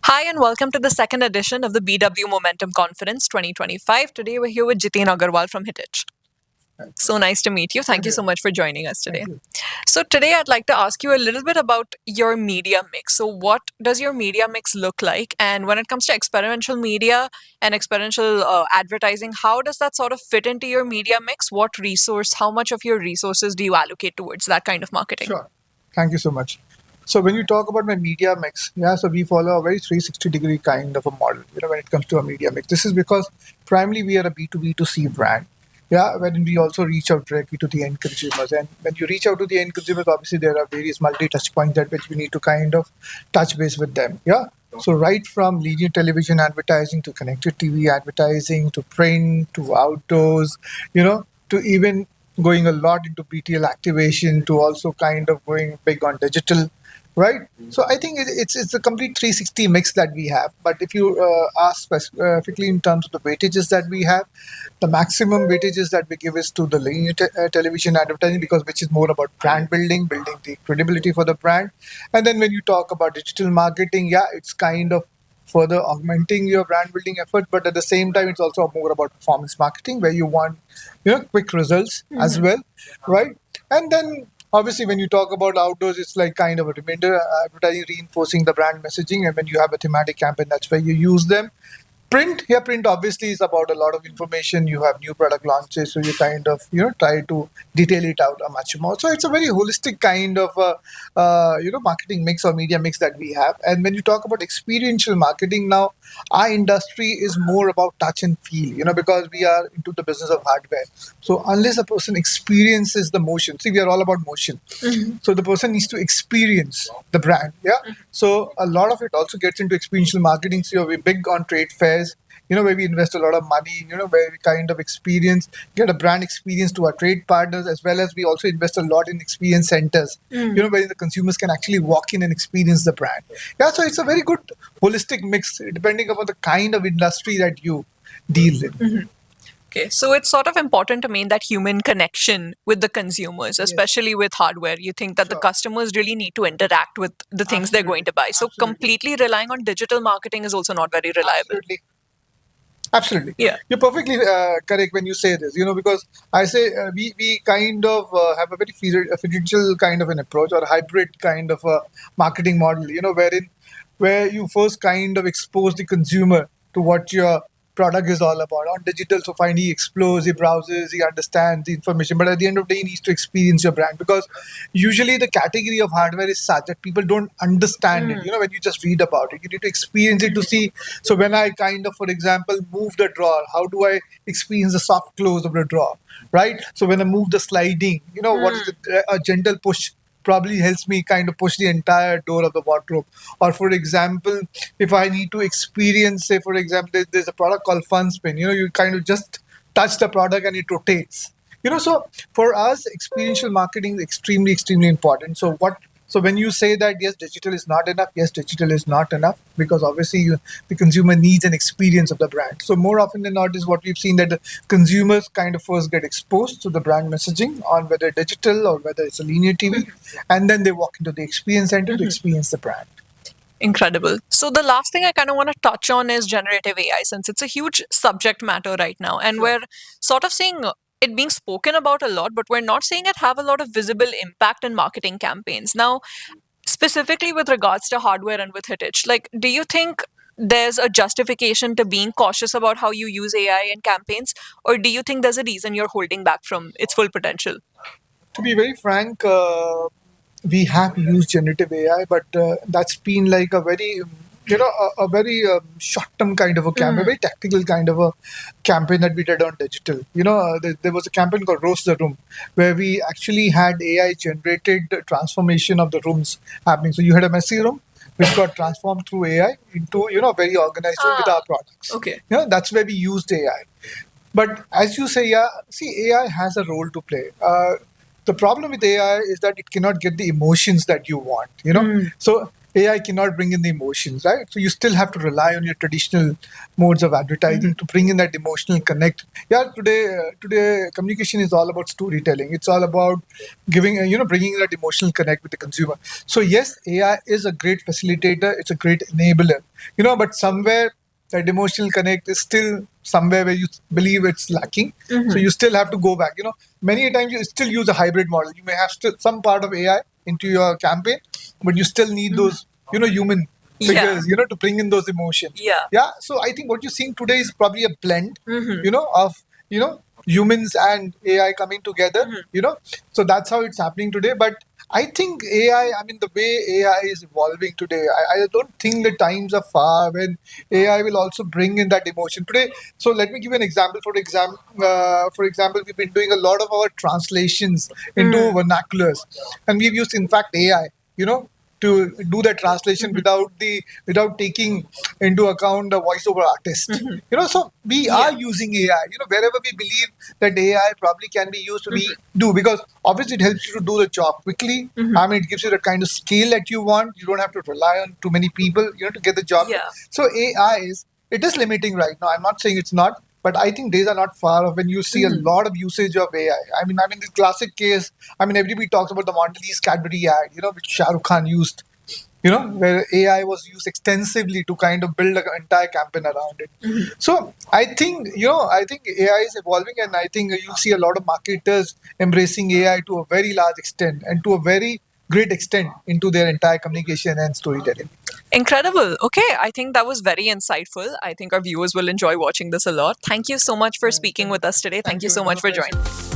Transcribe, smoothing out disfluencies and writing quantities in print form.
Hi, and welcome to the second edition of the BW Momentum Conference 2025. Today, we're here with Jiteen Aggarwal from Hettich. So nice to meet you. Thank you so much for joining us today. So, today, I'd like to ask you a little bit about your media mix. So, what does your media mix look like? And when it comes to experiential media and experiential advertising, how does that sort of fit into your media mix? What resource, how much of your resources do you allocate towards that kind of marketing? Sure. Thank you so much. So when you talk about my media mix, so we follow a very 360-degree kind of a model, when it comes to a media mix. This is because primarily we are a B2B2C brand. When we also reach out directly to the end consumers. And when you reach out to the end consumers, obviously there are various multi-touch points that which we need to kind of touch base with them. So right from linear television advertising to connected TV advertising to print to outdoors, to even going a lot into BTL activation to also kind of going big on digital, right? So I think it's a complete 360 mix that we have. But if you ask specifically in terms of the weightages that we have, the maximum weightages that we give is to the linear television advertising, because which is more about brand building the credibility for the brand. And then when you talk about digital marketing, it's kind of further augmenting your brand building effort, but at the same time it's also more about performance marketing where you want quick results as well, right? And then obviously when you talk about outdoors, it's like kind of a remainder advertising, reinforcing the brand messaging. And when you have a thematic campaign, that's where you use them. Print obviously is about a lot of information. You have new product launches, so you kind of try to detail it out much more. So it's a very holistic kind of marketing mix or media mix that we have. And when you talk about experiential marketing now, our industry is more about touch and feel, because we are into the business of hardware. So unless a person experiences the motion, see, we are all about motion. So the person needs to experience the brand. So a lot of it also gets into experiential marketing. So we're big on trade fairs, where we invest a lot of money, where we kind of get a brand experience to our trade partners, as well as we also invest a lot in experience centers, where the consumers can actually walk in and experience the brand. So it's a very good holistic mix, depending upon the kind of industry that you deal in. Okay, so it's sort of important to maintain that human connection with the consumers, especially with hardware. You think that the customers really need to interact with the things they're going to buy. So completely relying on digital marketing is also not very reliable. Absolutely. Yeah. You're perfectly correct when you say this, because I say we kind of have a very financial kind of an approach or hybrid kind of a marketing model, where you first kind of expose the consumer to what your product is all about. On digital, so fine, he explores, he browses, he understands the information, but at the end of the day, he needs to experience your brand, because usually the category of hardware is such that people don't understand it. When you just read about it, you need to experience it to see. So when I kind of, for example, move the drawer, how do I experience the soft close of the drawer, right? So when I move the sliding, what is a gentle push probably helps me kind of push the entire door of the wardrobe. Or for example, if I need to experience, say for example, there's a product called Fun Spin, you kind of just touch the product and it rotates. So for us, experiential marketing is extremely, extremely important. So when you say that, yes, digital is not enough, yes, digital is not enough, because obviously the consumer needs an experience of the brand. So more often than not is what we've seen, that the consumers kind of first get exposed to the brand messaging on whether digital or whether it's a linear TV, and then they walk into the experience center to experience the brand. Incredible. So the last thing I kind of want to touch on is generative AI, since it's a huge subject matter right now. And we're sort of seeing it being spoken about a lot, but we're not seeing it have a lot of visible impact in marketing campaigns. Now, specifically with regards to hardware and with Hettich, do you think there's a justification to being cautious about how you use AI in campaigns, or do you think there's a reason you're holding back from its full potential? To be very frank, we have used generative AI, but that's been like a very, a very short-term kind of a campaign, very tactical kind of a campaign that we did on digital. There was a campaign called Roast the Room, where we actually had AI-generated transformation of the rooms happening. So you had a messy room, which got transformed through AI into, very organized room with our products. Okay. That's where we used AI. But as you say, AI has a role to play. The problem with AI is that it cannot get the emotions that you want, So AI cannot bring in the emotions, right? So you still have to rely on your traditional modes of advertising to bring in that emotional connect. Yeah, today communication is all about storytelling. It's all about giving, bringing that emotional connect with the consumer. So yes, AI is a great facilitator. It's a great enabler, but somewhere that emotional connect is still somewhere where you believe it's lacking. So you still have to go back. Many a times you still use a hybrid model. You may have still some part of AI into your campaign, but you still need those, human figures, to bring in those emotions. Yeah. So I think what you're seeing today is probably a blend, of, humans and AI coming together, So that's how it's happening today. But I think I mean, the way AI is evolving today, I don't think the times are far when AI will also bring in that emotion today. So let me give you an example. For example, we've been doing a lot of our translations into vernaculars, and we've used, in fact, AI, to do the translation without taking into account the voiceover artist. So we are using AI. Wherever we believe that AI probably can be used, we do, because obviously it helps you to do the job quickly. I mean, it gives you the kind of scale that you want. You don't have to rely on too many people, to get the job done. So it is limiting right now. I'm not saying it's not, but I think days are not far off when you see a lot of usage of AI. I mean, the classic case. I mean, everybody talks about the Mondelez Cadbury ad, which Shah Rukh Khan used. Where AI was used extensively to kind of build an entire campaign around it. So I think AI is evolving, and I think you'll see a lot of marketers embracing AI to a very large extent and to a very great extent into their entire communication and storytelling. Incredible. Okay, I think that was very insightful. I think our viewers will enjoy watching this a lot. Thank you so much for speaking with us today. Thank you so much for joining.